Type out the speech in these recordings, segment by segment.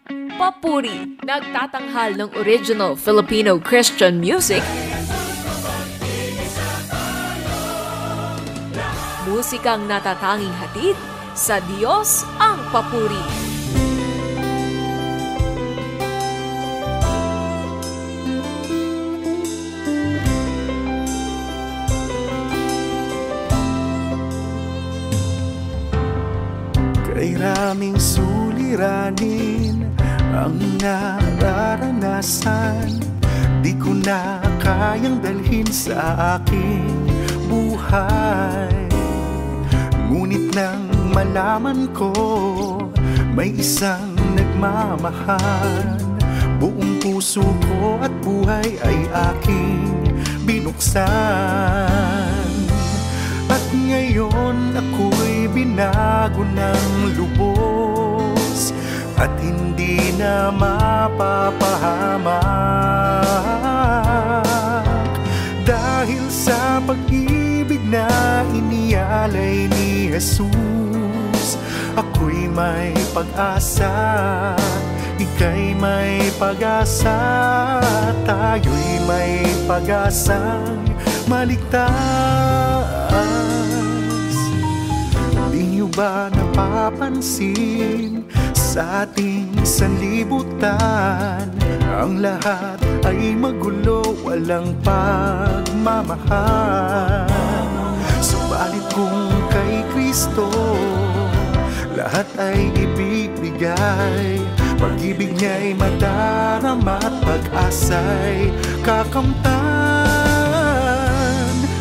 Papuri, nagtatanghal ng original Filipino Christian music, musikang natatanging hatid sa Diyos ang papuri. Kay raming suliranin ang nararanasan, di ko na kayang dalhin sa aking buhay. Ngunit nang malaman ko may isang nagmamahal, buong puso ko at buhay ay aking binuksan. At ngayon ako'y binago ng lubos at hindi na mapapahamak, dahil sa pag-ibig na inialay ni Jesus. Ako'y may pag-asa, ika'y may pag-asa, tayo'y may pag-asang maligtas. Di niyo ba napapansin sa ating sanlibutan, ang lahat ay magulo, walang pagmamahal? Subalit kung kay Kristo lahat ay ibibigay, pag-ibig niya'y madarama at pag-asa'y kakamtan.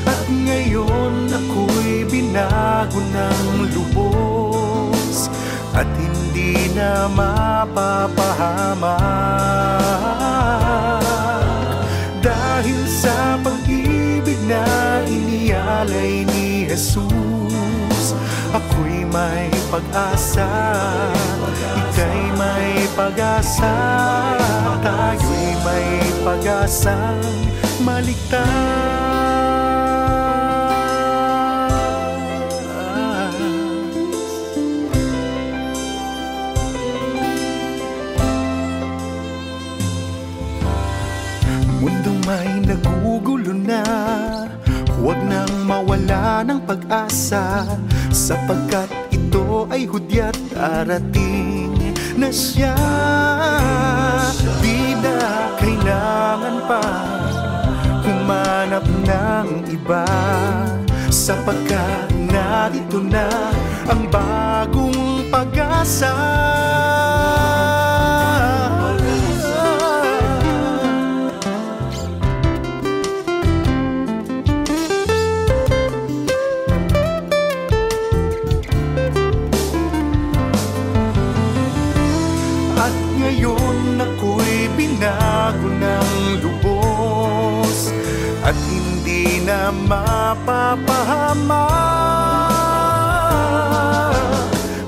At ngayon ako'y binago ng lubos at hindi na mapapahamak, dahil sa pag-ibig na inialay ni Jesus. Ako'y may pag-asa, ika'y may pag-asa, tayo'y may pag-asang maligtas. Mundong may nagugulo na, huwag nang mawala ng pag-asa, sapagkat ito ay hudyat darating na siya. Di na kailangan pa humanap ng iba, sapagkat narito na ang bagong pag-asa. Ngayon ako'y binago ng lubos at hindi na mapapahamak,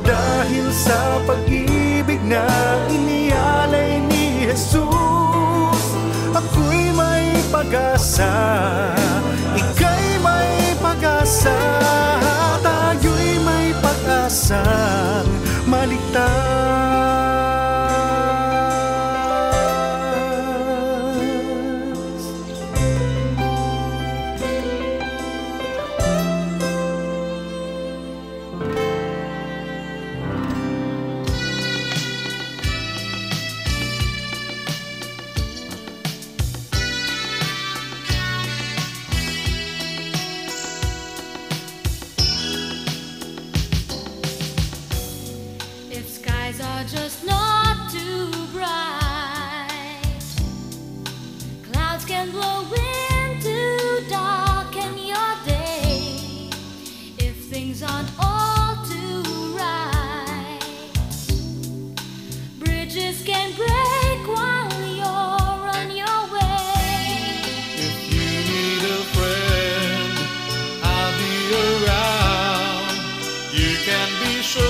dahil sa pag-ibig na inialay ni Jesus. Ako'y may pag-asa, ika'y may pag-asa, tayo'y may pag-asang maligtas. Just not too bright, clouds can blow wind to darken your day. If things aren't all too right, bridges can break while you're on your way. If you need a friend, I'll be around. You can be sure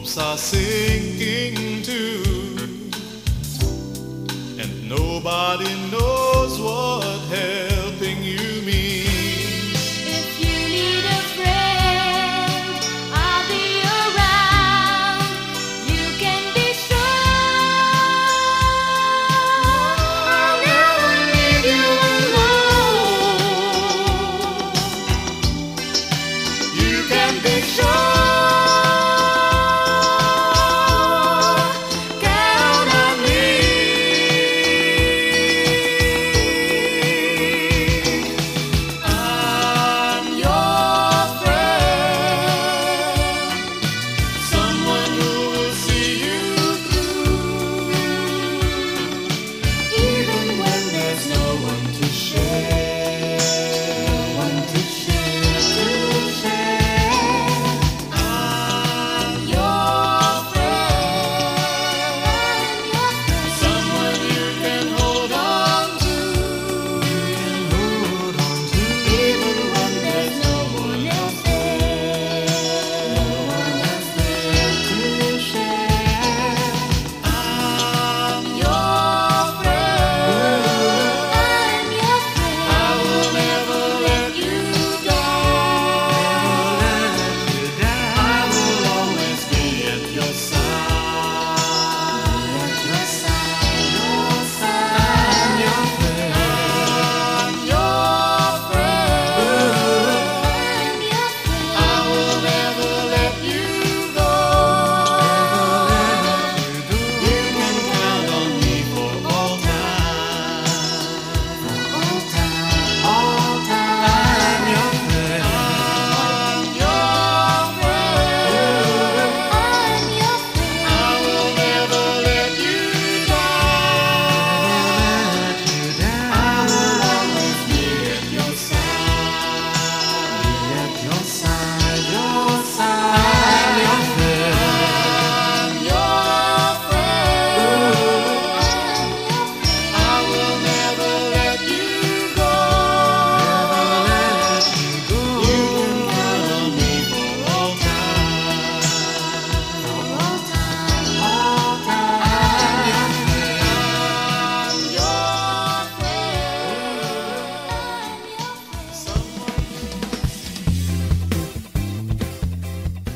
hopes are sinking too, and nobody knows what helping you means. If you need a friend, I'll be around. You can be sure I'll never leave you alone. You can be sure.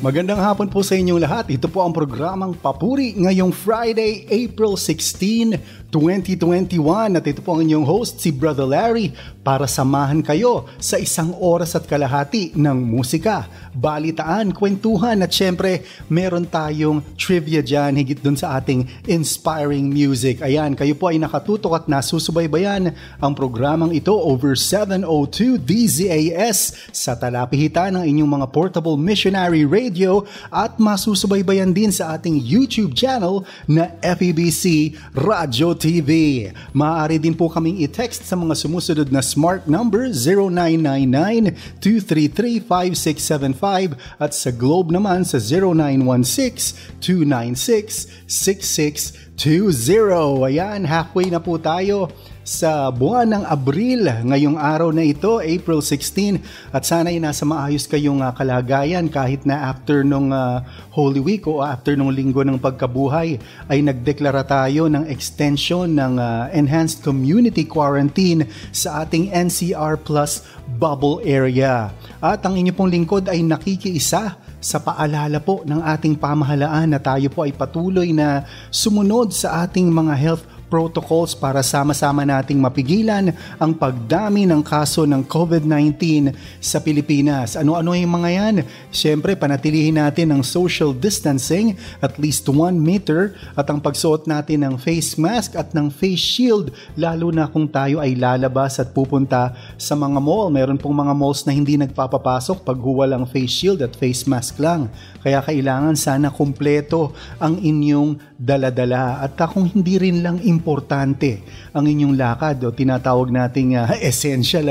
Magandang hapon po sa inyong lahat. Ito po ang programang Papuri ngayong Friday, April 16, 2021. At ito po ang inyong host, si Brother Larry, para samahan kayo sa isang oras at kalahati ng musika, balitaan, kwentuhan at syempre meron tayong trivia dyan higit dun sa ating inspiring music. Ayan, kayo po ay nakatutok at nasusubaybayan ang programang ito over 702 DZAS sa talapihitan ng inyong mga portable missionary radio at masusubaybayan din sa ating YouTube channel na FEBC Radio TV. Maaari din po kaming i-text sa mga sumusunod na smart number 0999-233-5675 at sa Globe naman sa 0916-296-6620. Ayan, halfway na po tayo sa buwan ng Abril ngayong araw na ito, April 16, at sana'y nasa maayos kayong kalagayan kahit na after nung Holy Week o after nung linggo ng pagkabuhay ay nagdeklara tayo ng extension ng enhanced community quarantine sa ating NCR Plus bubble area. At ang inyo pong lingkod ay nakikiisa sa paalala po ng ating pamahalaan na tayo po ay patuloy na sumunod sa ating mga health protocols para sama-sama nating mapigilan ang pagdami ng kaso ng COVID-19 sa Pilipinas. Ano-ano yung mga yan? Siyempre, panatilihin natin ang social distancing at least 1 meter at ang pagsuot natin ng face mask at ng face shield lalo na kung tayo ay lalabas at pupunta sa mga mall. Meron pong mga malls na hindi nagpapapasok pag walang face shield at face mask lang. Kaya kailangan sana kumpleto ang inyong dala-dala. At kung hindi rin lang importante ang inyong lakad o tinatawag nating essential,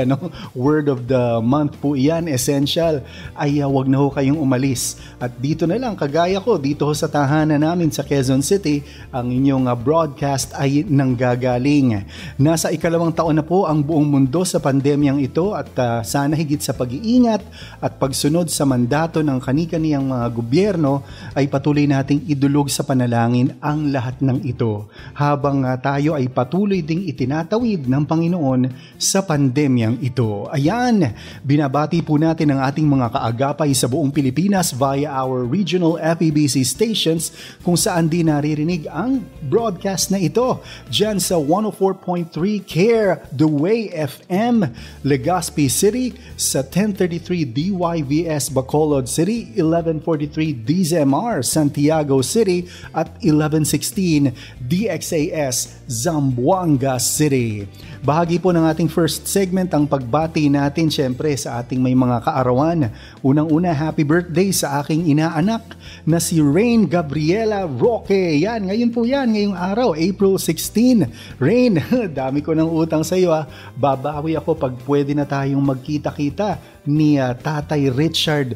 word of the month po iyan, essential, ay wag na ho kayong umalis. At dito na lang, kagaya ko, dito ho sa tahanan namin sa Quezon City, ang inyong broadcast ay nanggagaling. Nasa 2nd taon na po ang buong mundo sa pandemyang ito at sana higit sa pag-iingat at pagsunod sa mandato ng kani-kaniyang mga gobyerno ay patuloy nating idulog sa panalangin ang lahat ng ito habang tayo ay patuloy ding itinatawid ng Panginoon sa pandemyang ito. Ayan, binabati po natin ang ating mga kaagapay sa buong Pilipinas via our regional FEBC stations kung saan din naririnig ang broadcast na ito. Diyan sa 104.3 CARE The Way FM, Legazpi City, sa 1033 DYVS Bacolod City, 1143 DZMR Santiago City at 1116 DXAS Zamboanga City. Bahagi po ng ating first segment ang pagbati natin syempre sa ating may mga kaarawan. Unang-una, happy birthday sa aking inaanak na si Rain Gabriela Roque. Yan, ngayon po yan, ngayong araw, April 16. Rain, dami ko ng utang sa iyo. Babawi ako pag pwede na tayong magkita-kita ni Tatay Richard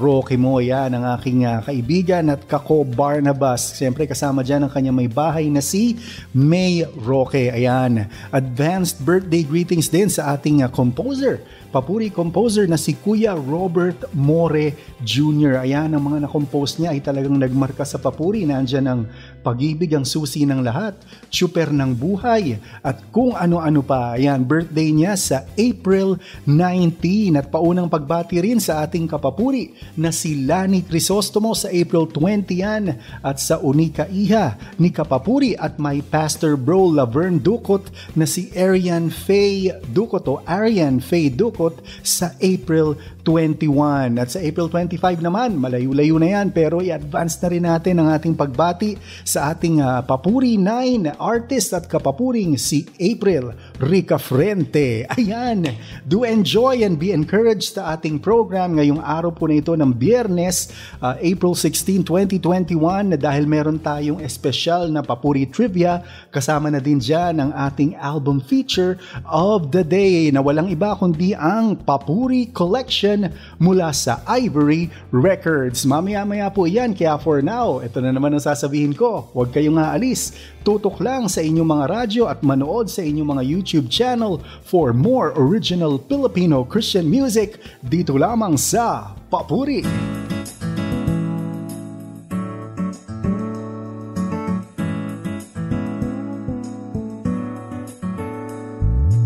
Roque mo. Yan, ang aking kaibigan at kako Barnabas. Siyempre kasama dyan ang kanyang may bahay na si May Roque. Ayan, advanced birthday greetings din sa ating composer, papuri composer na si Kuya Robert More Jr. Ayan, ang mga na-compose niya ay talagang nagmarka sa papuri. Nandyan ang pag-ibig ang susi ng lahat, super ng buhay, at kung ano-ano pa. Ayan, birthday niya sa April 19. At paunang pagbati rin sa ating kapapuri na si Lani Crisostomo sa April 20 yan. At sa unika iha ni kapapuri at my pastor bro Laverne Ducot na si Arian Faye Ducot o Arian Faye Ducot sa April 21. At sa April 25 naman, malayo-layo na yan, pero i-advance na rin natin ang ating pagbati sa ating papuri 9 artist at kapapuring si April Rica Frente. Ayan, do enjoy and be encouraged sa ating program ngayong araw po na ito ng Biyernes, April 16, 2021, dahil meron tayong espesyal na papuri trivia. Kasama na din dyan ang ating album feature of the day na walang iba kundi ang Papuri Collection mula sa Ivory Records. Mamaya-maya po yan, kaya for now, ito na naman ang sasabihin ko. Huwag kayong aalis. Tutok lang sa inyong mga radyo at manood sa inyong mga YouTube channel for more original Filipino Christian music dito lamang sa Papuri.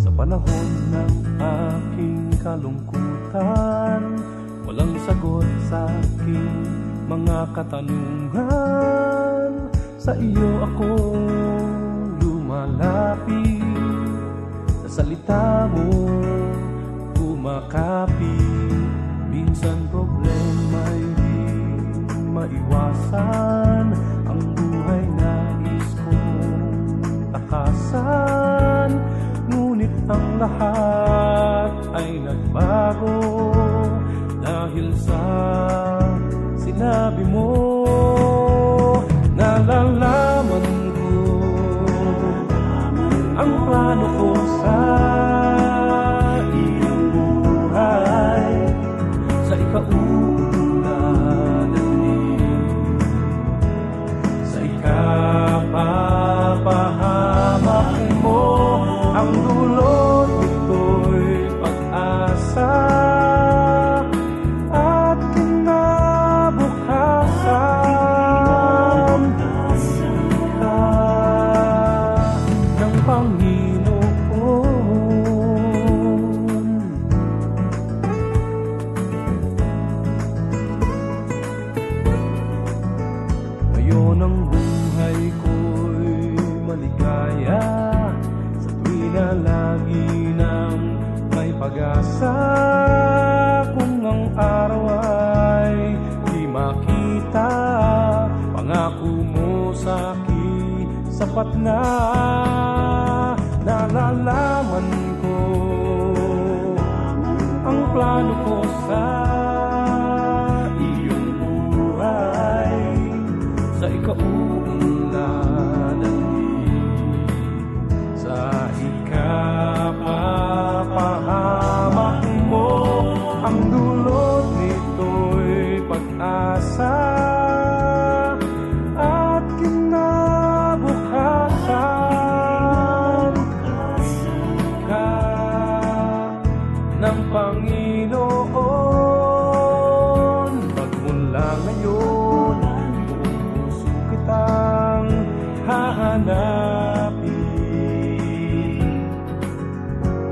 Sa panahon ng aking kalungkutan, walang sagot sa aking mga katanungan. Sa iyo ako lumalapit, sa salita mo kumakapit. Minsan problema'y di maiwasan, ang buhay nais kong takasan. Ngunit ang lahat ay nagbago dahil sa sinabi mo. Nalalaman ko ang plano ko sa iyong buhay, sa ikaunang daigdig, sa ikapapahamak mo. Ang dulot nito'y pag-asa at kinabukasan ka ng Panginoon. Ngayon ang buhay ko'y maligaya na lagi nang may pag-asa. Kung ang araw ay di makita, pangako mo sa'kin sapat na. Nalalaman ko ang plano ko sa iyong buhay, sa ikaunang daigdig,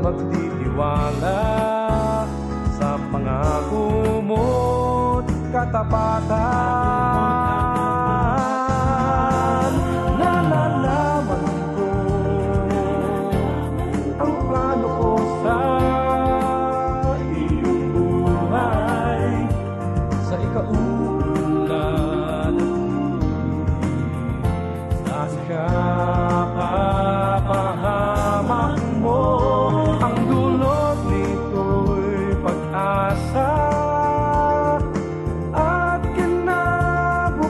magtitiwala sa pangako mo't katapatan. Nalalaman ko ang plano ko sa iyong buhay, sa ikaulad at kapahamak mo. Ang dulot nito'y pag-asa at kinabukasan.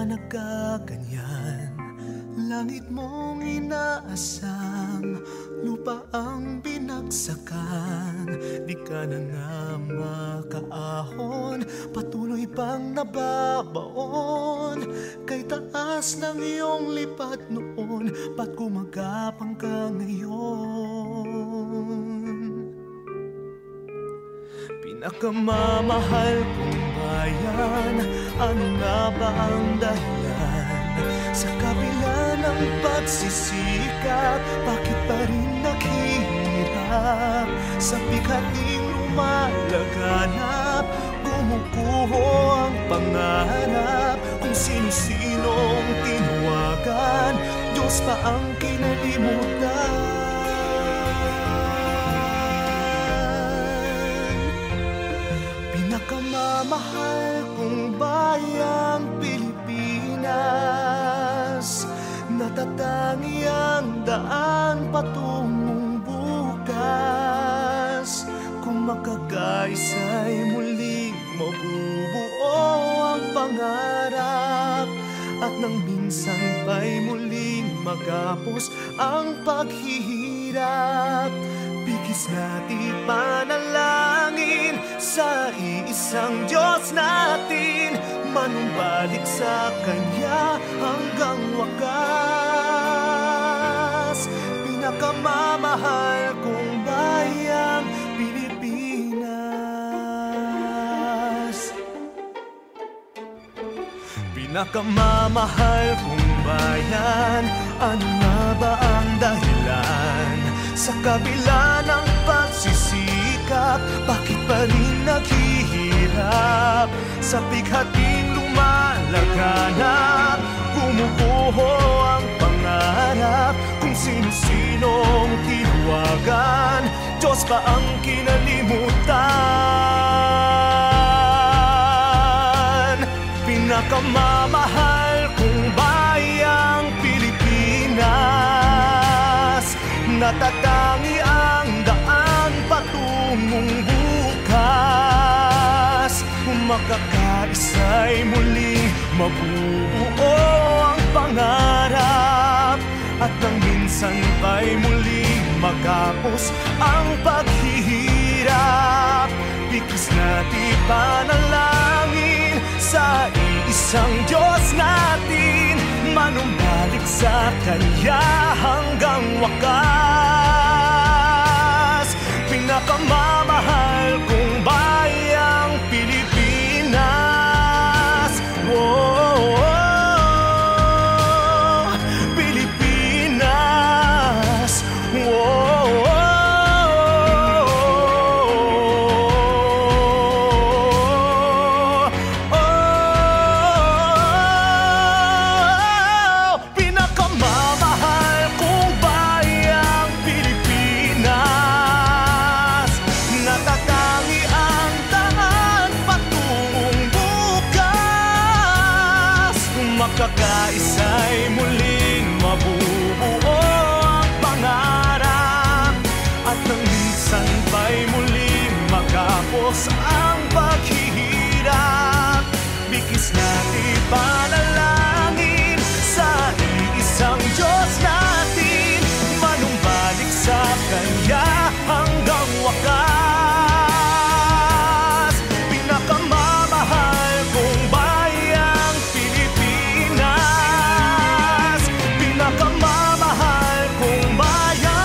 nagkaganyan. Langit mong inaasam, lupa ang binagsakan. Di ka na nga makaahon, patuloy pang nababaon. Kay taas ng iyong lipat noon, ba't gumagapang ka ngayon? Pinakamamahal kong bayan, ano nga ba ang dahilan? Sa kabila ng pagsisikap, bakit pa rin naghihirap? Sa bighating lumalaganap, gumuguho ang pangarap. Kung sino-sinong tinawagan, Diyos pa ang kinalimutan. Pinakamamahal kong bayang Pilipinas, natatangi ang daan patungong bukas. Kung makakaisa'y muling mabubuo ang pangarap, at nang minsan pa'y muling magapos ang paghihirap. Bigis natin panalangin sa iisang Diyos natin, manumbalik sa Kanya hanggang wakas. Pinakamamahal kong bayang Pilipinas, pinakamamahal kong bayan, ano nga ba ang dahilan? Sa kabila ng pagsisikap, bakit pa rin naghihirap? Sa bighating lumalaganap, gumuguho ang pangarap. Kung sino-sinong tinawagan, Diyos pa ang kinalimutan. Pinakamamahal kong bayang Pilipinas, natatangi ang daan patungong bukas. Kung makakaisa'y muling mabubuo ang pangarap, at nang minsan pa'y muling magapos ang paghihirap. Bigis natin panalangin sa iisang Diyos natin, manumbalik sa Kanya hanggang wakas. Pinakamamahal kong bayang Pilipinas, oh, Pilipinas, oh, makakaisa'y muling mabubuo ang pangarap, at nang minsan pa'y muling magapos ang paghihirap. Bigis natin panalangin sa iisang Diyos natin, manumbalik sa Kanya hanggang wakas. Pinakamamahal kong bayang Pilipinas, pinakamamahal kong bayang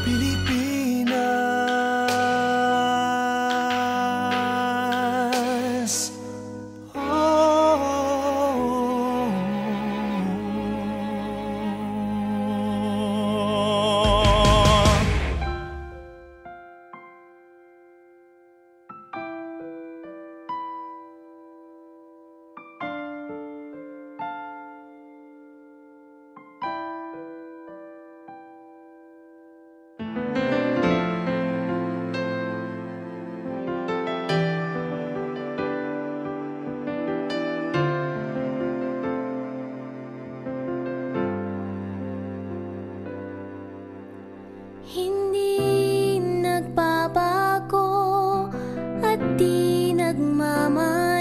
Pilipinas. Hindi nagbabago at di nagmamahal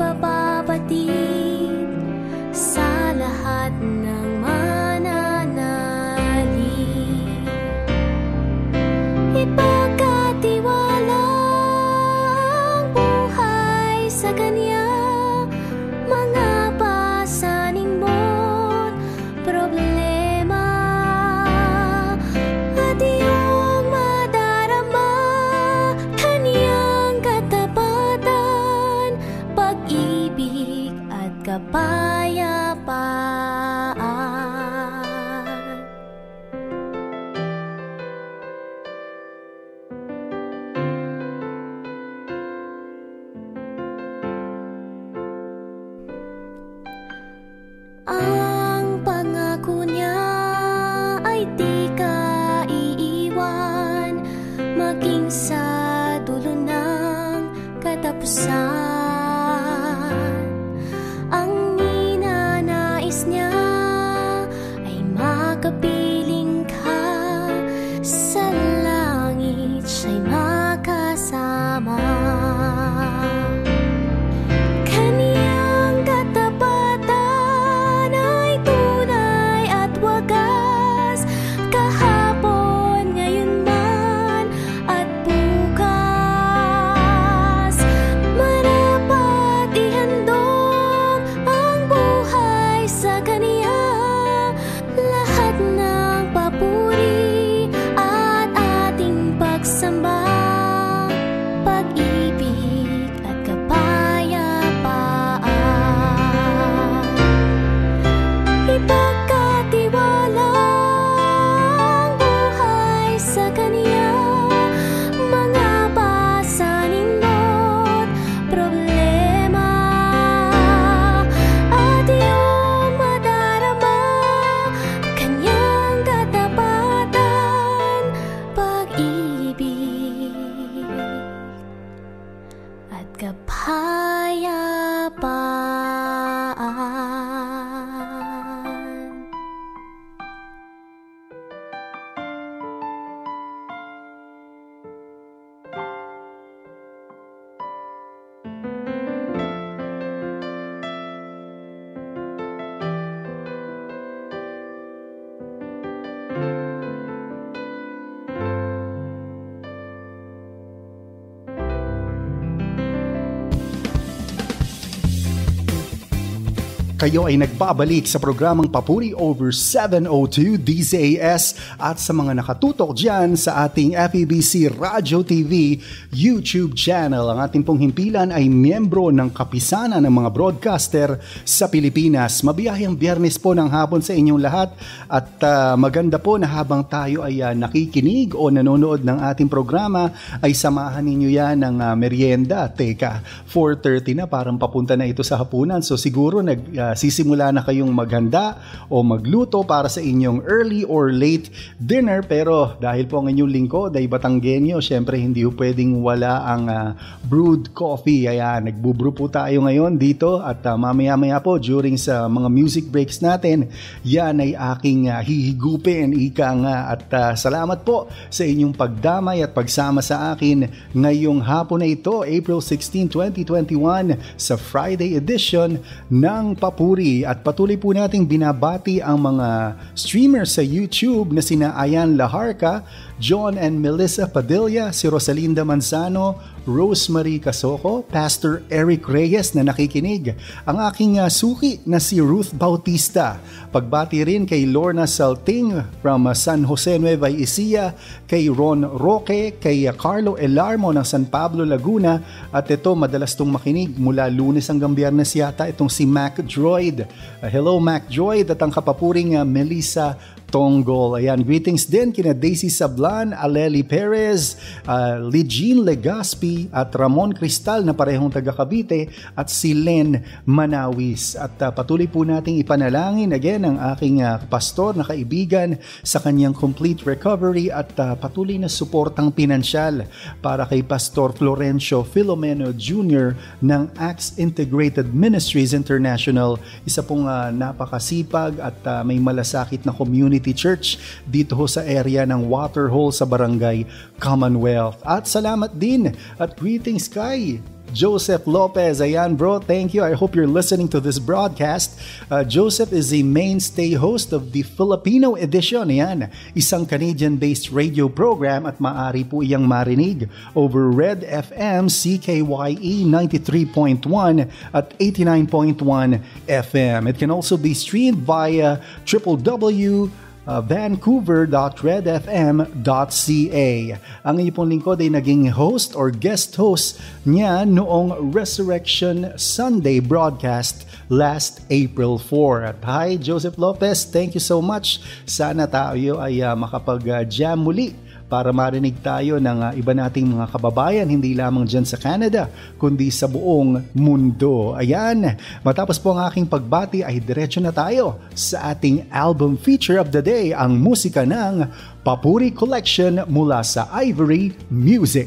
ipagpapabatid sa lahat ng mananalig. Ipagkatiwala ang buhay sa Kanya, mga pasaning mo't problema, at iyong madarama Kanyang katapatan, pag-ibig at kapayapaan. Ang pangako niya ay di ka iiwan, maging sa dulo ng katapusan. Ang ninanais niya ay makapiling ka, sa langit siya'y makasama. Kaniyang katapatan ay tunay at wagas, kahapon, ngayon man at bukas. Marapat ihandog ang buhay sa Kaniya, lahat ng papuri at ating pagsamba, pag-ibig at kapayapaan. Ipagkatiwala ang buhay sa Kaniya, mga pasaning mo't problema, at iyong madarama Kanyang katapatan, pag-ibig at kapayapaan. Kayo ay nagbabalik sa programang Papuri over 702 DZAS at sa mga nakatutok dyan sa ating FEBC Radio TV YouTube channel. Ang ating pong himpilan ay miyembro ng kapisanan ng mga broadcaster sa Pilipinas. Mabiyahing Biyernes po ng hapon sa inyong lahat at maganda po na habang tayo ay nakikinig o nanonood ng ating programa ay samahan ninyo yan ng merienda. Teka, 4:30 na, parang papunta na ito sa hapunan. So siguro sisimula na kayong maghanda o magluto para sa inyong early or late dinner. Pero dahil po ang inyong lingkod ay Batanggenyo, syempre hindi po pwedeng wala ang brewed coffee. Ayan, nagbubrew po tayo ngayon dito at mamaya-maya po during sa mga music breaks natin, yan ay aking hihigupin, ika nga. At salamat po sa inyong pagdamay at pagsama sa akin ngayong hapon na ito, April 16, 2021 sa Friday edition ng Papuri. At patuloy po nating binabati ang mga streamers sa YouTube na sina Ayan Laharca, John and Melissa Padilla, si Rosalinda Manzano, Rosemary Casoko, Pastor Eric Reyes na nakikinig, ang aking suki na si Ruth Bautista. Pagbati rin kay Lorna Salting from San Jose Nueva Ecija, kay Ron Roque, kay Carlo Elarmo ng San Pablo, Laguna, at ito madalas tong makinig mula Lunes hanggang Biyernes yata, itong si Mac Droid. Hello Mac Droid, at ang kapapuring Melissa Tonggol. Ayan, greetings din kina Daisy Sablan, Aleli Perez, Legine Legaspi at Ramon Cristal na parehong taga Cavite, at si Len Manawis. At patuloy po nating ipanalangin again ang aking pastor na kaibigan sa kanyang complete recovery at patuloy na suportang pinansyal para kay Pastor Florencio Filomeno Jr. ng Acts Integrated Ministries International. Isa pong napakasipag at may malasakit na community church dito ho sa area ng Waterhole sa Barangay Commonwealth. At salamat din at greetings kay Joseph Lopez. Ayan bro, thank you. I hope you're listening to this broadcast. Joseph is a mainstay host of the Filipino edition. Ayan, isang Canadian-based radio program at maaari po iyang marinig over Red FM, CKYE 93.1 at 89.1 FM. It can also be streamed via www.vancouver.redfm.ca. Ang inyong pong lingkod ay naging host or guest host niya noong Resurrection Sunday broadcast last April 4. At hi Joseph Lopez, thank you so much. Sana tayo ay makapag-jam muli para marinig tayo ng iba nating mga kababayan, hindi lamang dyan sa Canada, kundi sa buong mundo. Ayan, matapos po ang aking pagbati ay diretso na tayo sa ating album feature of the day, ang musika ng Papuri Collection mula sa Ivory Music.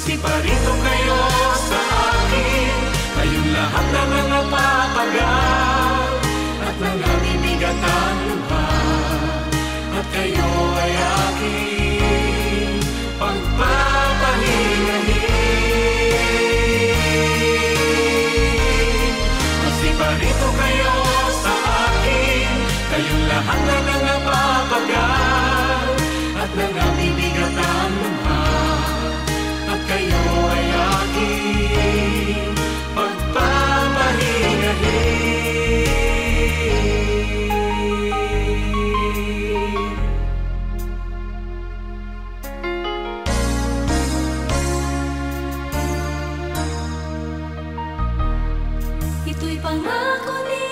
Magsiparito kayo sa akin, kayong lahat na mga papagal at mga bibigatan lupa, at kayo ay aking pagpapahingahin. Magsiparito kayo sa akin, kayong lahat na mga papagal at mga bibigatan lupa, at kayo ay Ito'y pangako ni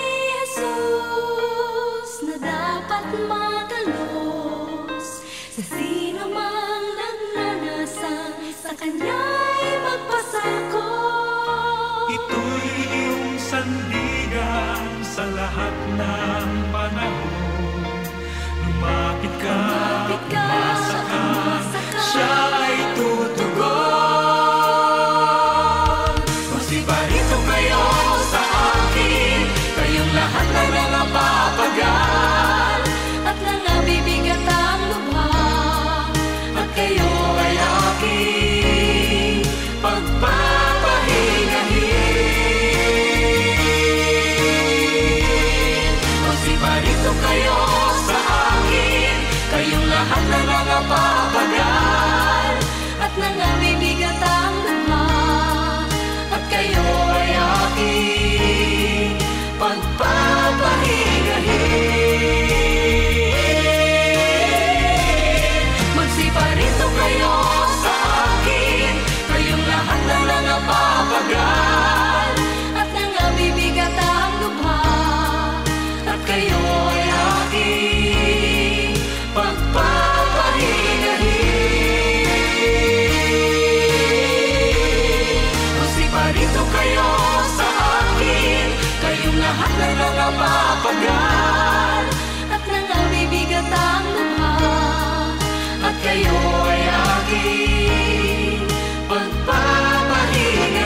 Jesus na dapat matalos sa sino mang nagnanasang sa Kanya'y magpasako. Ito'y iyong sandigan sa lahat ng panahon. Lumapit ka, umasa ka, siya ay tutugon. Magsiparito kayo sa akin, kayong lahat na nangapapagal at nangabibigat ang lubha, at kayo ay aking pagpapahingahin. Magsiparito kayo sa akin, kayong lahat na nangapapagal at nangabibigat ang lubha, at kayo ay aking pagpapahingahin. Magsiparito kayo sa akin, kayong lahat na nangapapagal at nangabibigat ang lubha, at kayo ay aking pagpapahingahin. Magsiparito kayo sa akin, kayong lahat na nangapapagal at nangabibigat ang lubha, at kayo ay aking pagpapahingahin.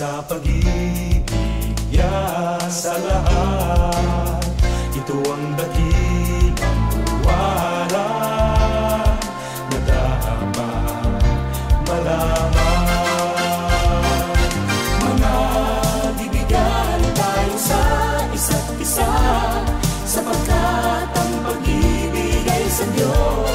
sa pag-ibig niya sa lahat. Ito ang dakilang buwala na dapat malaman. Mga dibigan tayo sa isa't isa, sapagkat ang pag-ibig ay sa Diyos,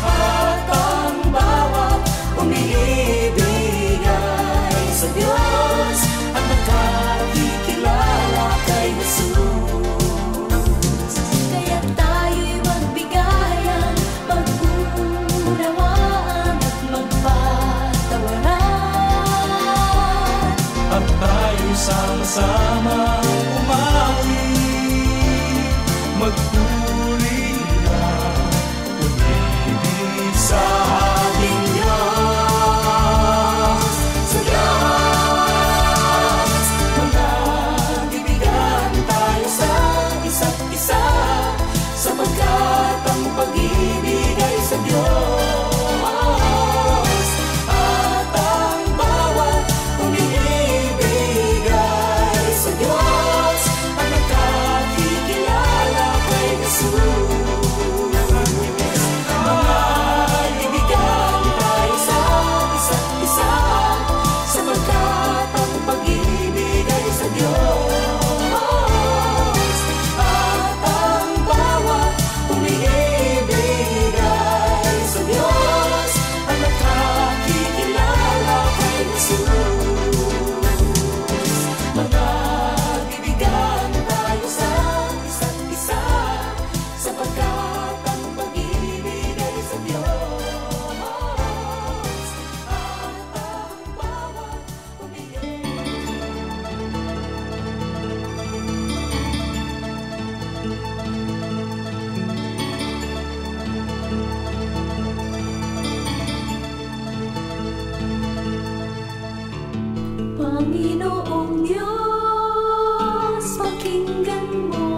at ang bawat umiibig ay sa Diyos, at nakikilala kay Jesus. Kaya tayo'y magbigayan, mag-unawaan at magpatawaran. At tayo'y sama-sama umawi, magpuri ang pag-ibig sa ating Diyos. Sa Diyos, mga kaibigan tayo sa isa't isa, sapagkat ang pag-ibig ay sa Diyos, at ang bawat umiibig ay sa Diyos, at nakikilala kay Jesus. Mga kaibigan tayo sa isa't isa, sapagkat ang pag-ibig ay sa Diyos, at ang bawat umiibig ay sa Diyos, at nakikilala kay Jesus. Mga kaibigan tayo sa isa't isa, sapagkat ang pag-ibig ay sa Diyos, at ang bawat umiibig. Panginoong Diyos, pakinggan mo,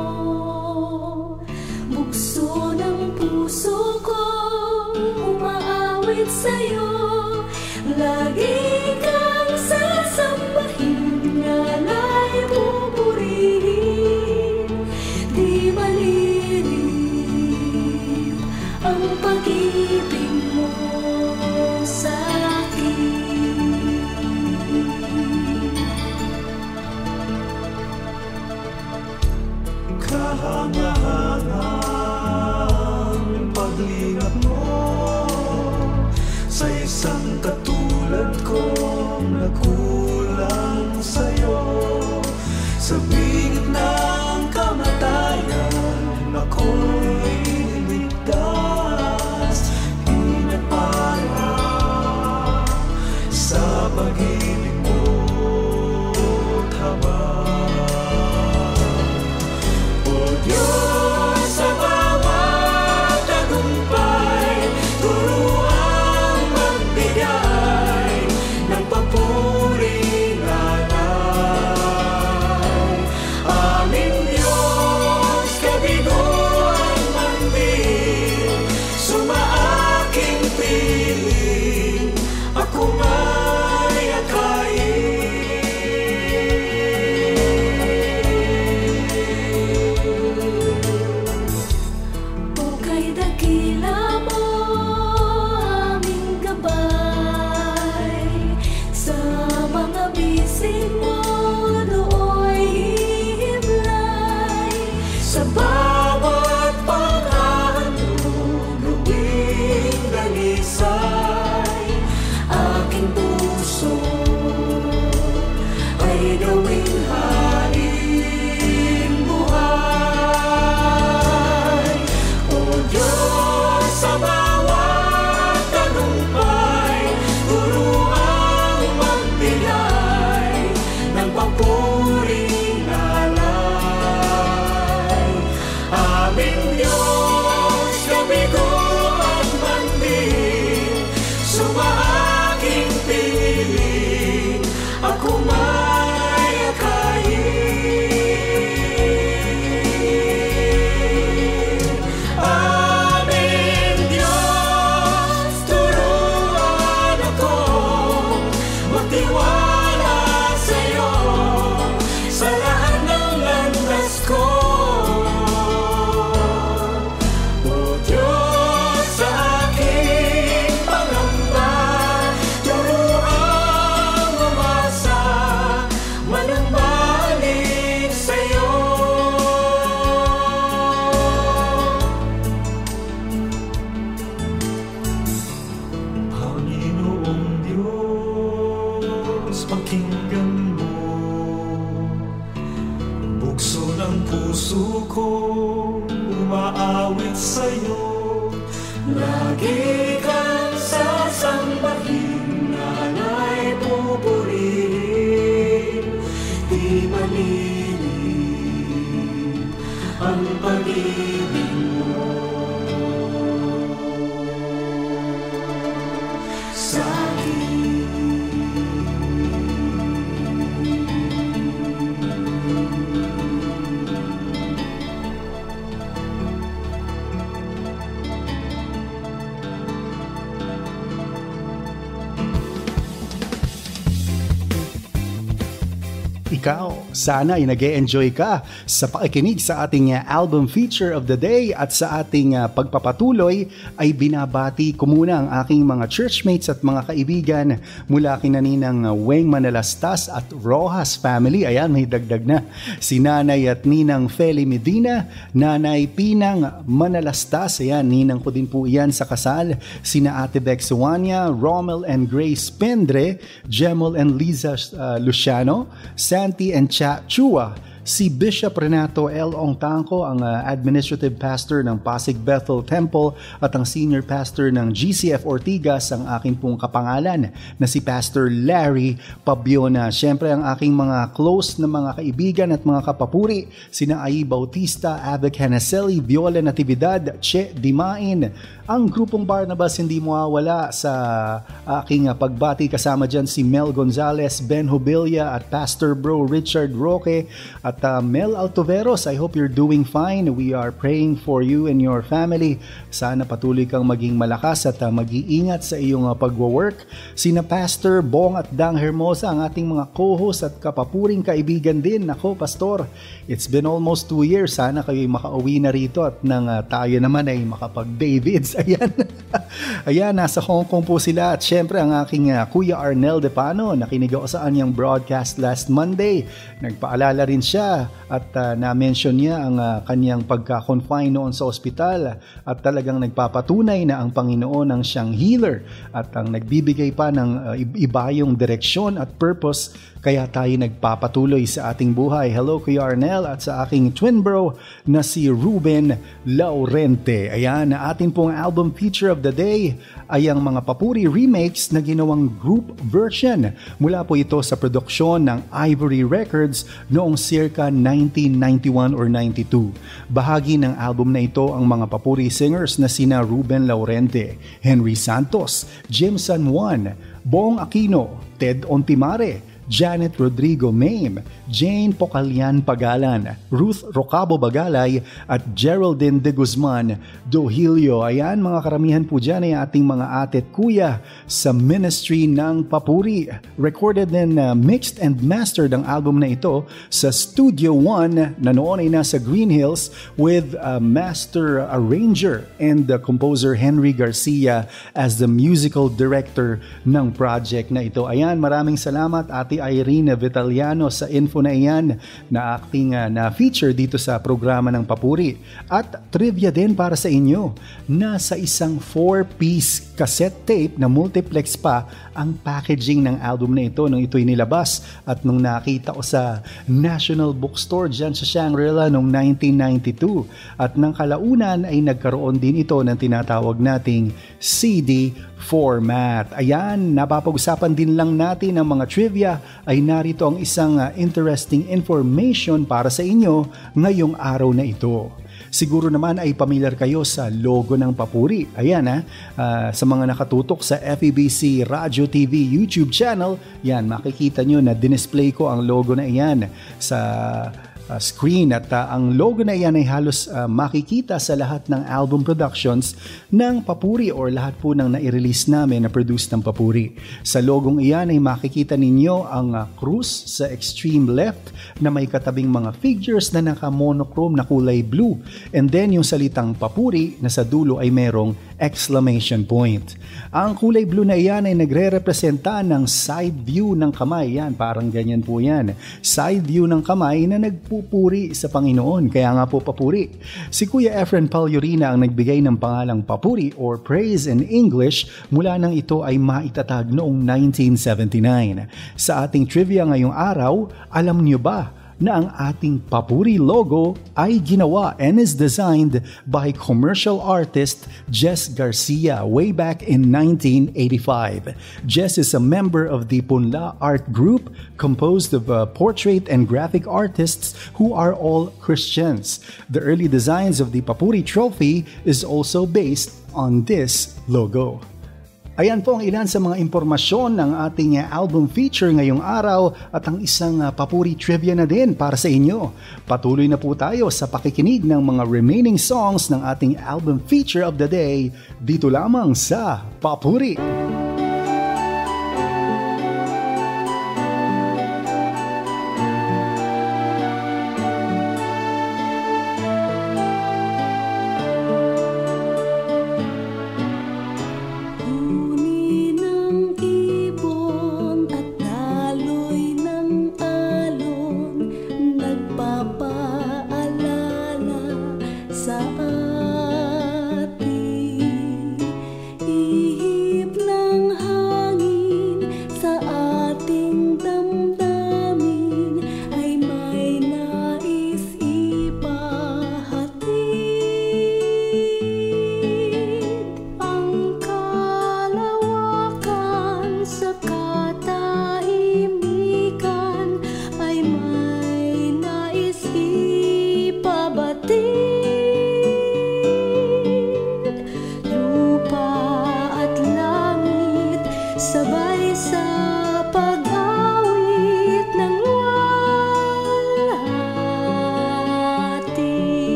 bukso ng puso ko, umaawit sa'yo. Lagi kang sasambahin, ngala'y pupurihin, di malilip ang pag-ibig mo sa akin. Kahangahangang paglingap mo sa isang katulad kong nakulang sa'yo. Sa bingit ng kamatayan, ako'y niligtas, pinapala sa pag-ibig mo't habang. O Diyos, sa bawat tagumpay, turuan magbigay Ang puso ko umaawit sa'yo, lagi kang sasambahin, nanay pupurihin, di malilim ang pag-ibig mo sa'kin. Ikaw, sana ay nag-e-enjoy ka sa pakikinig sa ating album feature of the day at sa ating pagpapatuloy ay binabati ko muna ang aking mga churchmates at mga kaibigan mula kina Ninang Weng Manalastas at Rojas family. Ayan, may dagdag na. Si Nanay at Ninang Feli Medina, Nanay Pinang Manalastas, ayan, ninang ko din po iyan sa kasal. Sina Ate Bex Suwania, Rommel and Grace Pendre, Gemel and Liza Luciano, Santi and Cha Chua, si Bishop Renato L. Ongtangco, ang administrative pastor ng Pasig Bethel Temple at ang senior pastor ng GCF Ortigas, ang aking pong kapangalan na si Pastor Larry Pabiona. Siyempre ang aking mga close na mga kaibigan at mga kapapuri, sina Ai Bautista, Avic Hanaselli, Viola Natividad, Che Dimain. Ang grupong Barnabas hindi mawawala sa aking pagbati, kasama dyan si Mel Gonzalez, Ben Hubilia at Pastor Bro Richard Roque at Mel Altoveros. I hope you're doing fine. We are praying for you and your family. Sana patuloy kang maging malakas at mag-iingat sa iyong pagwo-work. Sina Pastor Bong at Dang Hermosa, ang ating mga co-host at kapapuring kaibigan din. Nako, Pastor, it's been almost 2 years. Sana kayo'y makauwi na rito at nang tayo naman ay makapag-Davids. Ayan. Ayan, nasa Hong Kong po sila. At syempre ang aking Kuya Arnel Depano, nakinig ako sa kanyang broadcast last Monday. Nagpaalala rin siya at na-mention niya ang kanyang pagka-confine noon sa ospital at talagang nagpapatunay na ang Panginoon ang siyang healer at ang nagbibigay pa ng ibayong direksyon at purpose, kaya tayo nagpapatuloy sa ating buhay. Hello Kuya Arnel at sa aking twin bro na si Ruben Laurente. Ayan, atin pong album feature of the day ay ang mga papuri remakes na ginawang group version. Mula po ito sa produksyon ng Ivory Records noong circa 1991 or 92. Bahagi ng album na ito ang mga papuri singers na sina Ruben Laurente, Henry Santos, Jim San Juan, Bong Aquino, Ted Ontimare, Janet Rodrigo Mame, Jane Pocalian Pagalan, Ruth Rocabo Bagalay at Geraldine de Guzman Dohilio. Ayan, mga karamihan po dyan ay ating mga ate at kuya sa ministry ng papuri. Recorded and mixed and mastered ang album na ito sa Studio One na noon ay nasa Green Hills with master arranger and the composer Henry Garcia as the musical director ng project na ito. Ayan, maraming salamat Ate Irene Vitaliano sa info na iyan na acting na feature dito sa programa ng Papuri. At trivia din para sa inyo, nasa isang 4-piece cassette tape na multiplex pa ang packaging ng album na ito nung ito'y nilabas at nung nakita ko sa National Bookstore dyan sa Shangri-La noong 1992. At nang kalaunan ay nagkaroon din ito ng tinatawag nating CD format. Ayan, napapag-usapan din lang natin ang mga trivia, ay narito ang isang interesting information para sa inyo ngayong araw na ito. Siguro naman ay familiar kayo sa logo ng Papuri. Ayan sa mga nakatutok sa FEBC Radio TV YouTube channel, yan, makikita nyo na dinisplay ko ang logo na iyan sa screen at ang logo na iyan ay halos makikita sa lahat ng album productions ng Papuri or lahat po ng nai-release namin na produce ng Papuri. Sa logong iyan ay makikita ninyo ang krus sa extreme left na may katabing mga figures na naka-monochrome na kulay blue, and then yung salitang Papuri na sa dulo ay merong exclamation point. Ang kulay blue na iyan ay nagre-representa ng side view ng kamay. Yan, parang ganyan po yan. Side view ng kamay na nagpupuri sa Panginoon. Kaya nga po Papuri. Si Kuya Efren Palyurina ang nagbigay ng pangalang Papuri or Praise in English mula nang ito ay maitatag noong 1979. Sa ating trivia ngayong araw, alam niyo ba na ang ating papuri logo ay ginawa and is designed by commercial artist Jess Garcia way back in 1985. Jess is a member of the Punla Art Group composed of portrait and graphic artists who are all Christians. The early designs of the Papuri Trophy is also based on this logo. Ayan po ang ilan sa mga impormasyon ng ating album feature ngayong araw at ang isang papuri trivia na din para sa inyo. Patuloy na po tayo sa pakikinig ng mga remaining songs ng ating album feature of the day dito lamang sa Papuri.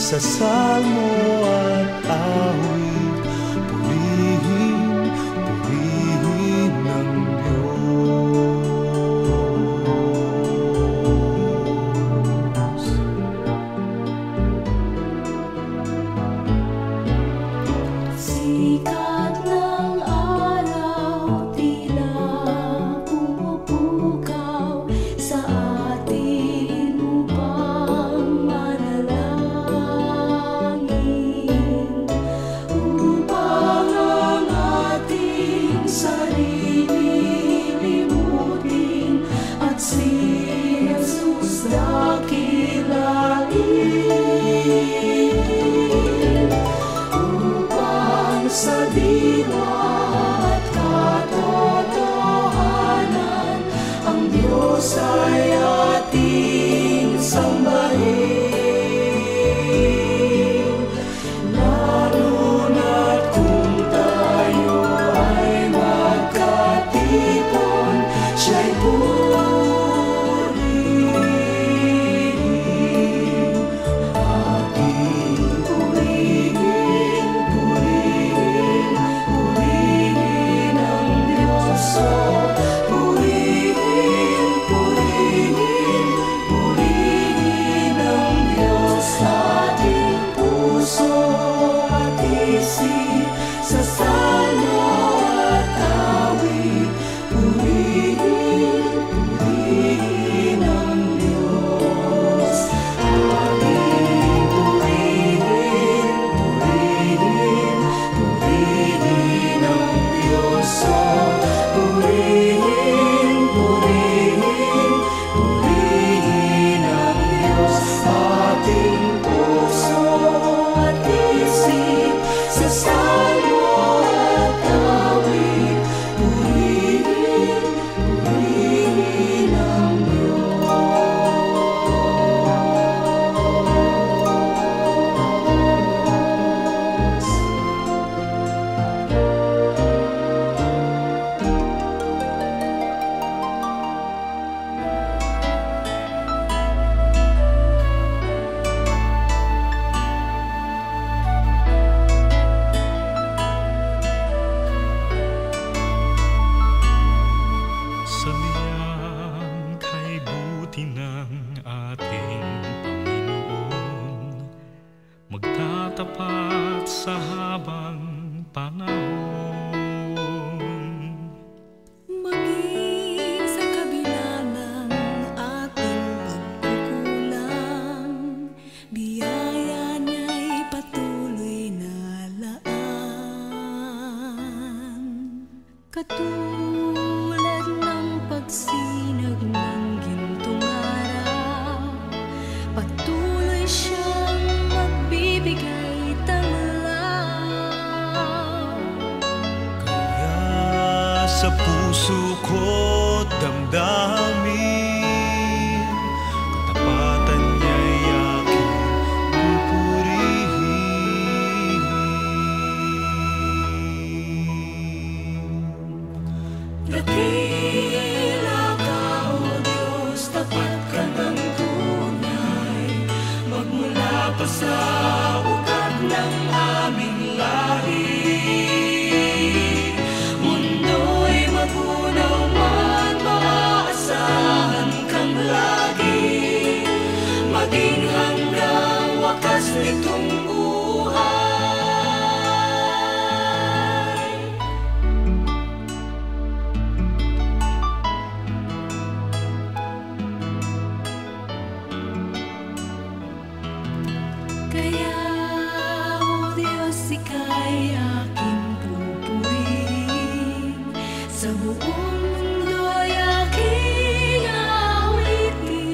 Sa salmo at awit, purihin, purihin ng Diyos. Sikat ng araw, tila pumupukaw sa atin upang manalangin, upang ang ating sarili limutin at si Jesus dakilain, upang sa diwa at katotohanan ang Diyos ay ating sambahin. Lalo na't kung tayo ay magkatipon, siya'y purihin. sa puso ko't damdamin, katapatan niya'y aking pupurihin. Dakila ka, O Diyos, tapat ka ng tunay, magmula pa sa ugat ng aming lahi. Mundo'y magunaw man, maaasahan kang lagi, maging hanggang wakas nitong buhay. Kaya, O Diyos, ika'y aking pupurihin, sa buong mundo'y aking awitin.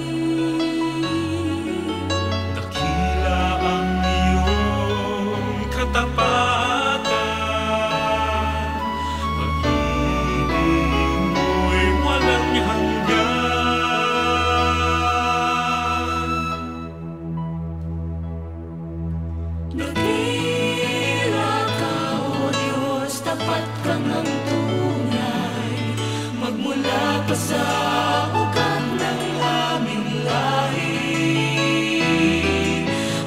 Dakila ang iyong katapatan, pag-ibig mo'y walang hanggan. Dakila ka, O Diyos, tapat ka ng tunay, magmula pa sa ugat ng aming lahi.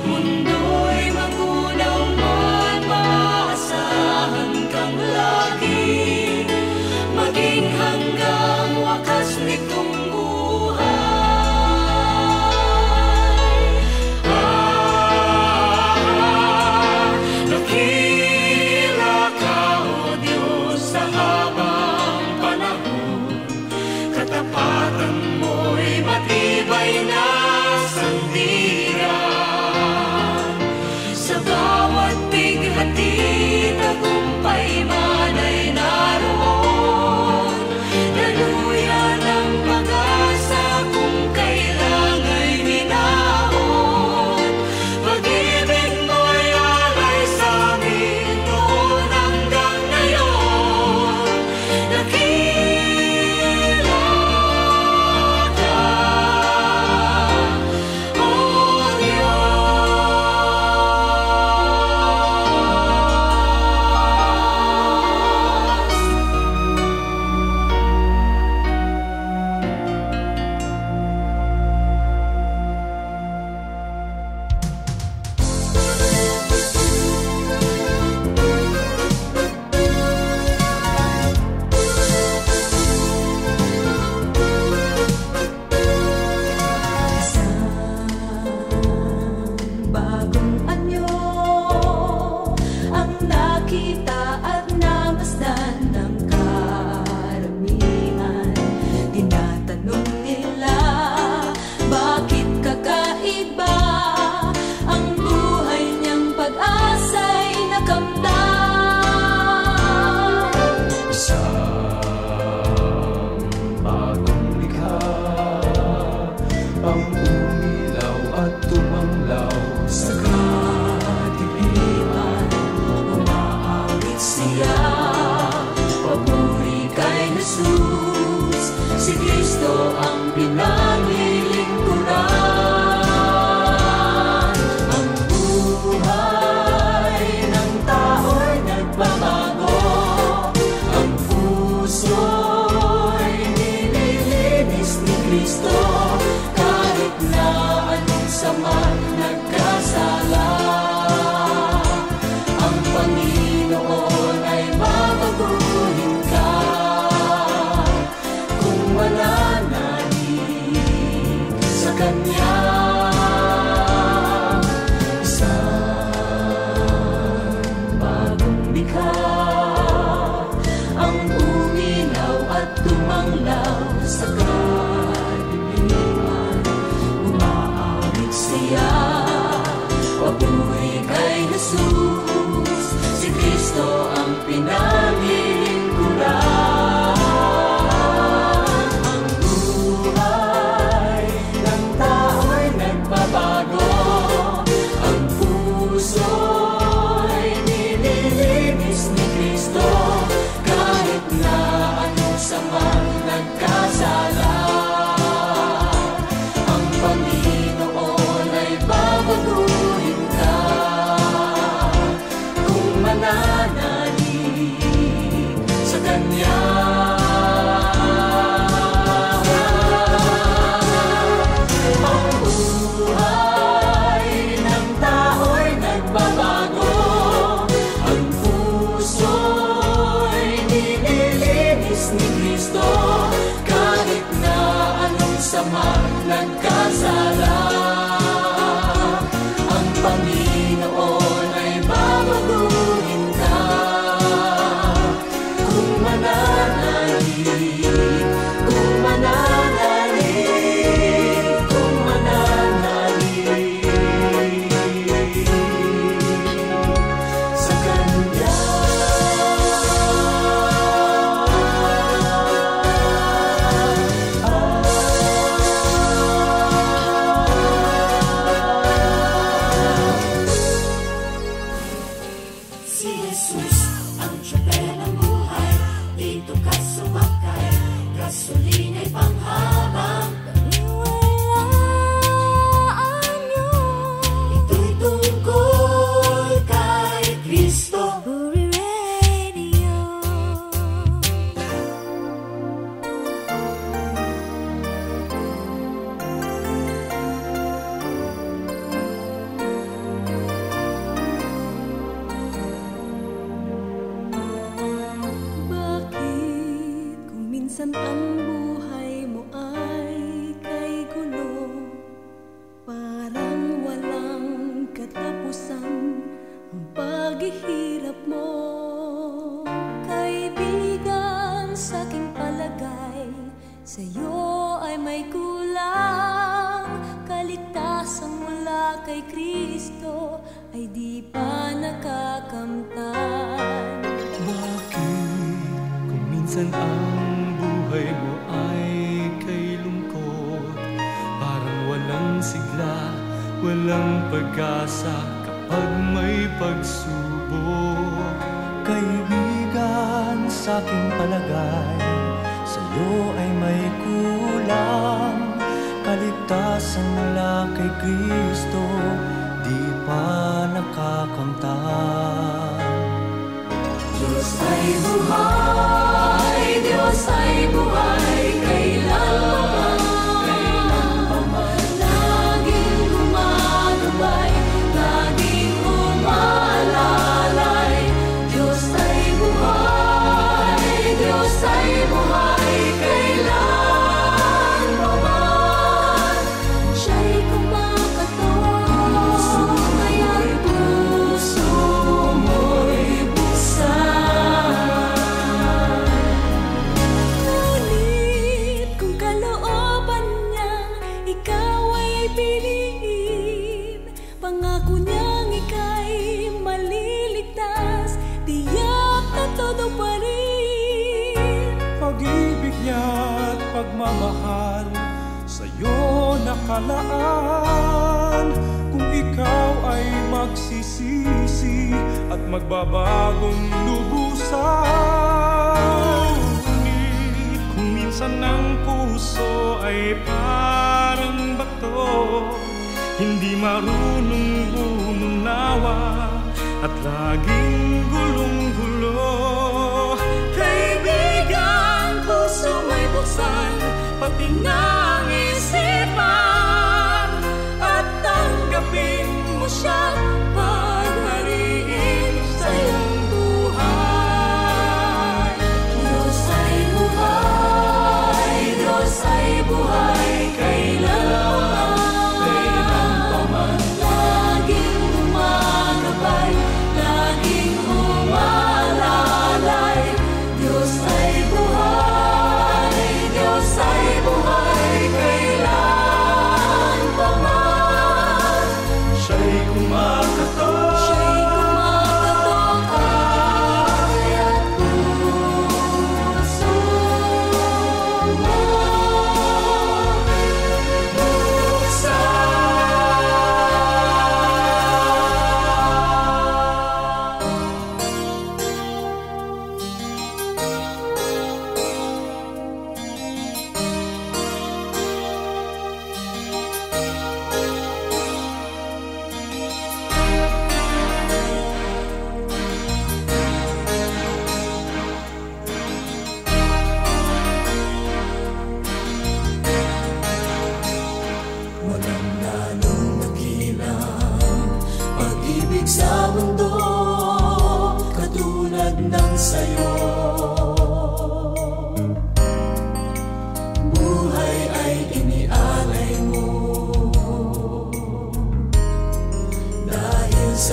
Mundo'y magunaw man, maaasahan kang lagi, maging hanggang wakas nitong buhay. Dakila ka, O Diyos, sa habang panahon, katapatan mo'y matibay na sandigan. Sa bawat bighati, tagumpay man ay naroon, daluyan ang pag-asa kung kailang ay minahon. Pag-ibig mo'y alay sa amin noon hanggang ngayon. Dakila ka, O bagong anyo ang nakita at namasdan ng karamihan. Tinatanong nila, bakit kakaiba ang buhay niyang pag-asa'y nakamtan. Isang bagong likha ang umilaw at tumanglaw sa Kadiliman, umaawit siya, papuri kay Jesus, si Kristo ang pinanglilingkuran. Ang buhay ng tao'y nagbabago, ang puso'y nililinis ni Kristo, kahit na anong sama nagkasala. Ang Panginoon ay babaguhin ka kung mananalig sa Kanya. Isang bagong likha ang uminaw at tumanglaw sa kadiliman. samang nagkasala. Ang Panginoon ay babaguhin ka kung mananalig sa Kanya. Ang buhay ng tao'y nagbabago, ang puso'y nililinis ni Kristo, kahit na anong sama nagkasala. Ang Panginoon ay babaguhin ka kung mananalig, kung mananalig, kung mananalig sa Kanya. Si Jesus ang tiyapel ng buhay, dito ka sumakay, gasolina'y panghabang paniwalaan niyo. Ito'y tungkol kay Kristo. Puri Radio. Bakit kung minsan ang buhay mo ay kay gulo, parang walang katapusan ang paghihirap mo? Kaibigan, sa aking palagay, sa'yo ay may kulang. Kaligtasan mula kay Kristo ay di pa nakakamtan. Bakit kung minsan ang buhay mo ay kay lungkot, parang walang sigla, walang pag-asa kapag may pagsubok? Kaibigan, sa aking palagay, sa'yo ay may kulang. Kaligtasan mula kay Kristo, di pa nakakamtan. Diyos ay buhay, Diyos ay buhay, kailanman, laging gumagabay, laging umaalalay. Diyos ay buhay, Diyos ay buhay, kailanman. Siya'y kumakatawan, kaya't puso mo'y buksan. Ngunit kung kalooban niyang ikaw ay piliin, pangako niyang ika'y maliligtas, tiyak na todo pa rin. Pag-ibig niya't pagmamahal sa'yo nakalaan. Kung ikaw ay magsisisi at magbabagong lubusan. Ngunit kung minsan ang puso ay parang bato, hindi marunong umunawa at laging gulong-gulo. Kaibigan, puso may buksan, pati ng isipan, at tanggapin mo siyang paghariin sa iyong buhay. Diyos ay buhay, Diyos ay buhay, kailanman, laging gumagabay, laging umaalalay. Diyos ay buhay, Diyos ay buhay,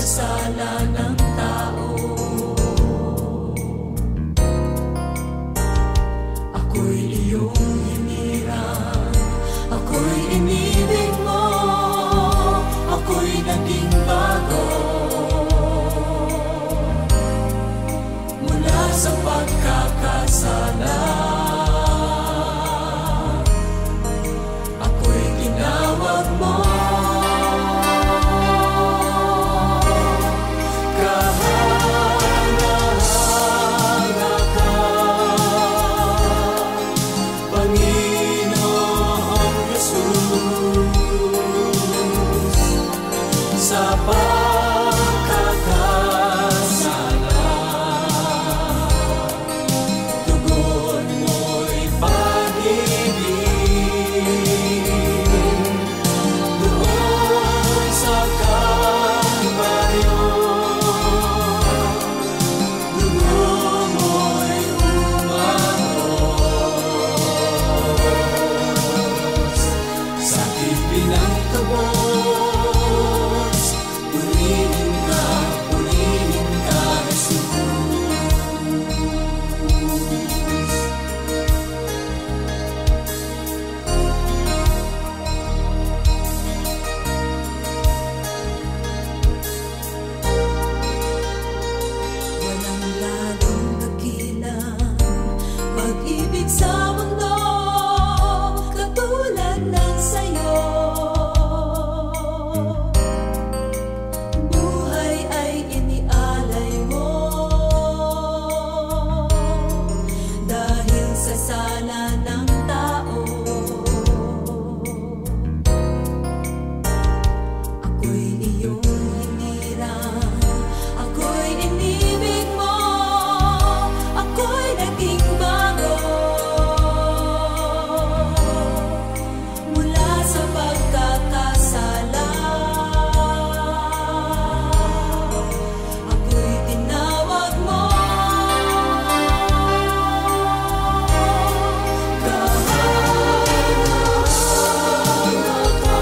sala ng tao. Ako'y iyong hinirang, ako'y inibig mo, ako'y naging bago. Mula sa pagkakasala, ako'y tinawag mo. Kahanga-hanga ka, Panginoong Jesus, sa pagkakasala. Tugon mo'y pag-ibig, doon sa Kalbaryo. Dugo mo'y umagos sa tipi ng tubos. Purihin ka, Jesus. Walang lalong dakilang pag-ibig sa mundo katulad ng sayo. Buhay ay inialay mo dahil sa sala ng tao. Ako'y iyong hinirang, ako'y inibig mo, ako'y naging bago. Mula sa pagkakasala, ako'y tinawag mo. Kahanga-hanga ka,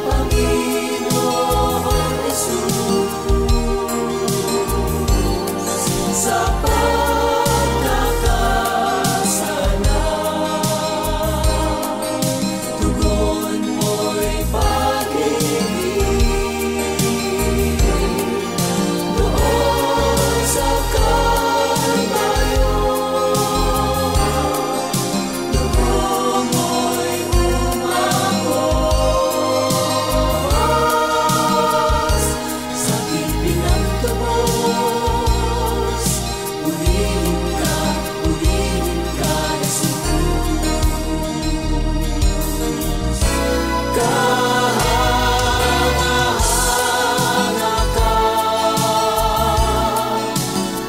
Panginoong Jesus, sa pagkakasala. Tugon mo'y pag-ibig, doon sa Kalbaryo. Dugo mo'y umagos sa tipi ng tubos. Purihin ka, Jesus. Kahanga-hanga ka,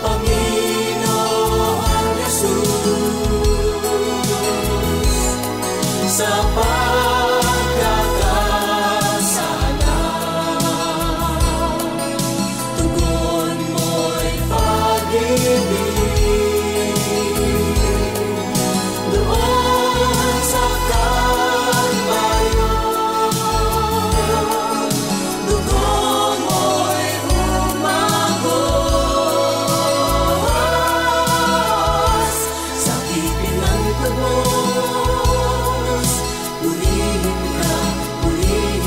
Panginoong Jesus, sa pagkakasala. Tugon mo'y pag-ibig, doon sa Kalbaryo. Dugo mo'y umagos sa tipi ng tubos. Purihin ka, Jesus.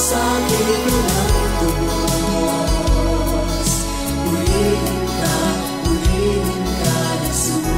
Sa tipi ng tubos, purihin ka, Jesus.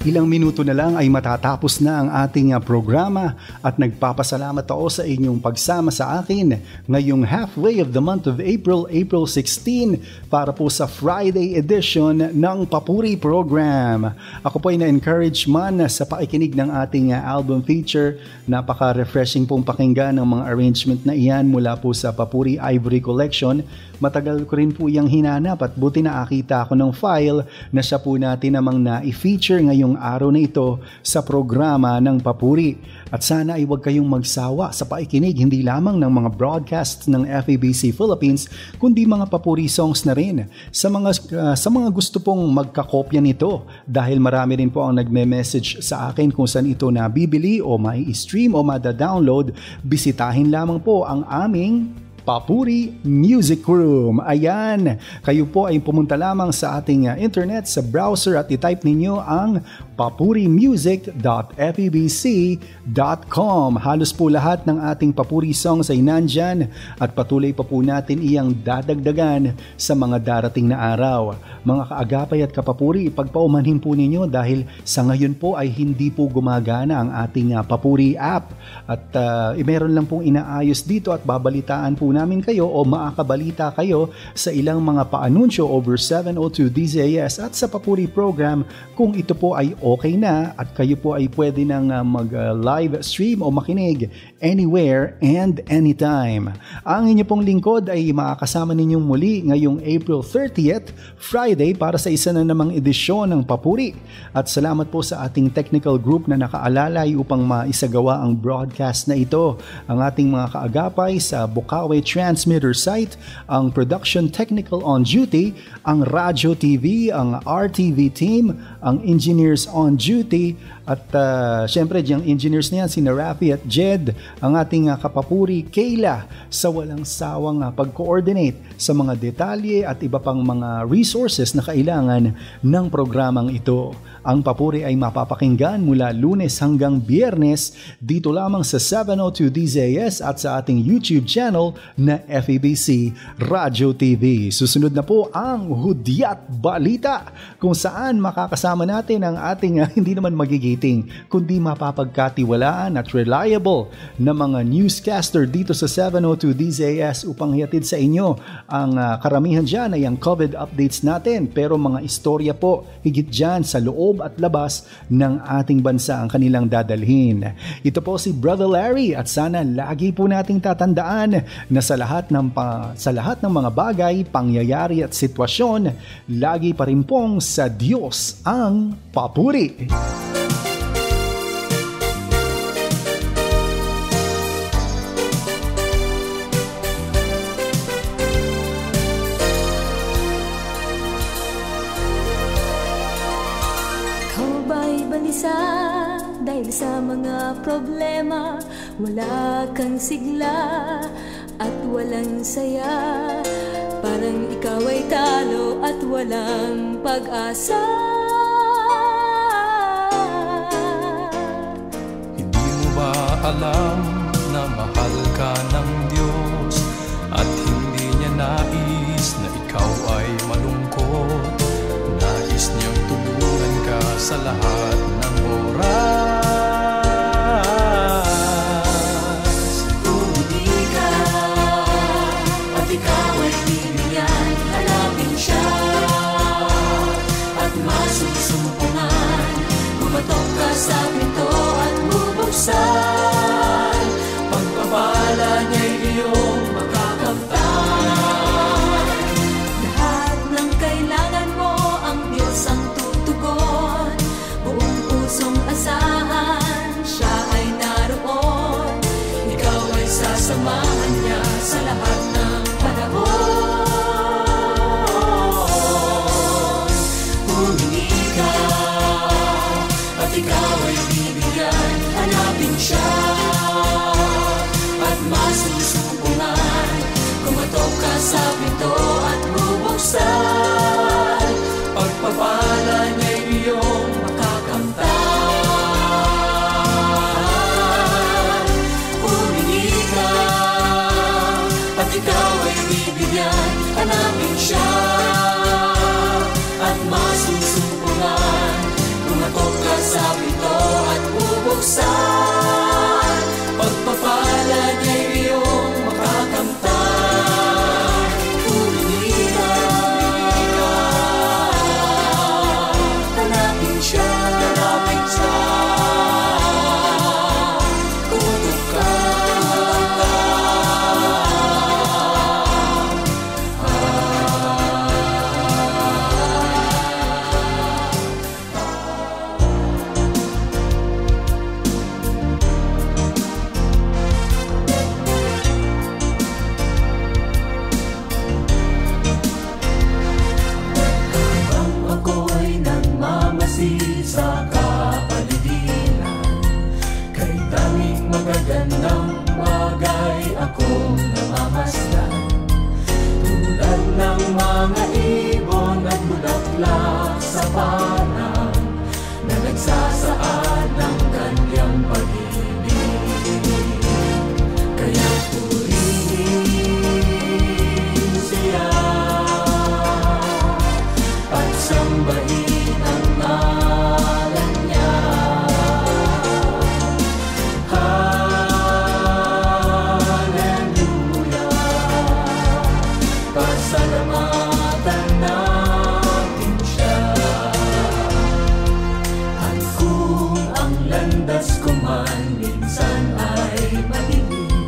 Ilang minuto na lang ay matatapos na ang ating programa at nagpapasalamat ako sa inyong pagsama sa akin ngayong halfway of the month of April, April 16 para po sa Friday edition ng Papuri Program. Ako po ay na-encourage man sa pakikinig ng ating album feature. Napaka-refreshing pong pakinggan ng mga arrangement na iyan mula po sa Papuri Ivory Collection. Matagal ko rin po iyang hinanap at buti na akita ako ng file na siya po natin namang na-feature ngayong araw na ito sa programa ng Papuri. At sana ay huwag kayong magsawa sa pakikinig hindi lamang ng mga broadcasts ng FEBC Philippines kundi mga Papuri songs na rin sa mga gusto pong magkakopya nito dahil marami rin po ang nagme-message sa akin kung saan ito nabibili o mai-stream o mada-download. Bisitahin lamang po ang aming Papuri Music Room. Ayan, kayo po ay pumunta lamang sa ating internet sa browser at i-type ninyo ang papurimusic.febc.com. Halos po lahat ng ating papuri songs ay nandyan at patuloy pa po natin iyang dadagdagan sa mga darating na araw. Mga kaagapay at kapapuri, pagpaumanhin po ninyo dahil sa ngayon po ay hindi po gumagana ang ating papuri app at meron lang pong inaayos dito at babalitaan po namin kayo o makakabalita kayo sa ilang mga paanunsyo over 702 DZAS at sa Papuri Program kung ito po ay okay na at kayo po ay pwede nang mag-live stream o makinig anywhere and anytime. Ang inyo pong lingkod ay makakasama ninyong muli ngayong April 30th, Friday para sa isa na namang edisyon ng Papuri. At salamat po sa ating technical group na nakaalalay upang maisagawa ang broadcast na ito. Ang ating mga kaagapay sa Bukawi Transmitter site, ang Production Technical on Duty, ang Radyo TV, ang RTV team, ang Engineers on Duty, at syempre diyang engineers na yan, sina Rafi at Jed, ang ating kapapuri Kayla sa walang sawang pag-coordinate sa mga detalye at iba pang mga resources na kailangan ng programang ito. Ang Papuri ay mapapakinggan mula Lunes hanggang Biyernes dito lamang sa 702 DZAS at sa ating YouTube channel na FEBC Radio TV. Susunod na po ang Hudyat Balita kung saan makakasama natin ang ating hindi naman magigiting kundi mapapagkatiwalaan at reliable na mga newscaster dito sa 702 DZAS upang hihatid sa inyo ang karamihan dyan ay ang COVID updates natin pero mga istorya po higit dyan sa loob at labas ng ating bansa ang kanilang dadalhin. Ito po si Brother Larry at sana lagi po nating tatandaan na sa lahat ng mga bagay, pangyayari at sitwasyon, lagi pa rin pong sa Diyos ang papuri. Dahil sa mga problema, wala kang sigla at walang saya. Parang ikaw ay talo at walang pag-asa. Hindi mo ba alam na mahal ka ng Diyos at hindi niya nais na ikaw ay malungkot? Nais niyang tulungan ka sa lahat ng oras. Kung hindi ka at ikaw ay bibigyan, hanapin siya at masusumpungan. Pumatok ka sa pinto at bubuksan. Pagpapala niya'y iyong makakamtan. Lahat ng kailangan mo, ang Diyos ang tutugon. Buong sa kapaligiran. Kay daming magagandang bagay akong namamasdan, tulad ng mga ibon at bulaklak sa parang na nagsasaad ng kanyang pag-ibig. Kaya purihin siya at sambahin ang ngalan niya. Hallelujah, pasalamatan natin siya. At kung ang landas ko man minsan ay madilim,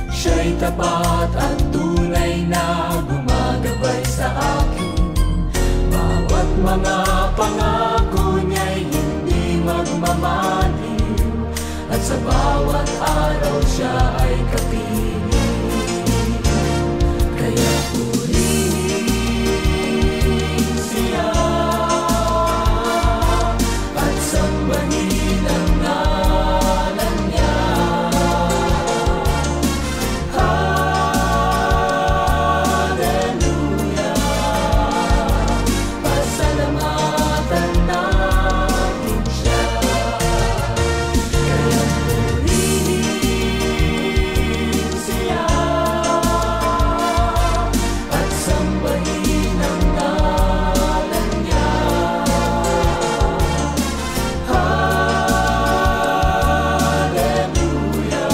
siya'y tapat at tunay na gumagabay sa akin. Bawat mga pangako niya'y hindi magmamaliw, at sa bawat araw siya ay kapiling. Kaya purihin siya at sambahin ang ngalan niya. Hallelujah, pasalamatan natin siya. Kaya purihin siya at sambahin ang ngalan niya. Hallelujah,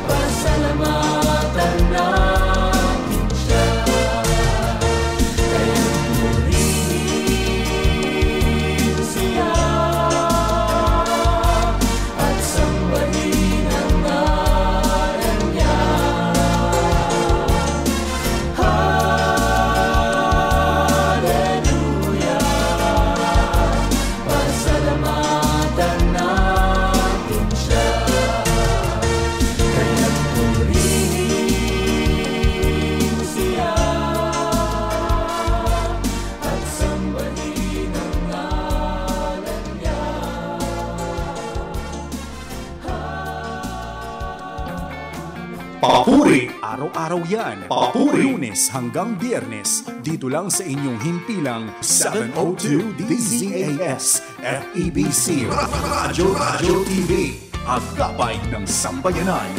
pasalamatan natin siya. Kaya purihin siya at sambahin ang ngalan niya. Hallelujah, pasalamatan natin siya. Kaya purihin siya at sambahin ang ngalan niya. Papuri! Araw-araw yan. Papuri! Lunes hanggang Biyernes. Dito lang sa inyong himpilang 702 DZAS FEBC Radio TV. Ang gabay ng sambayanan.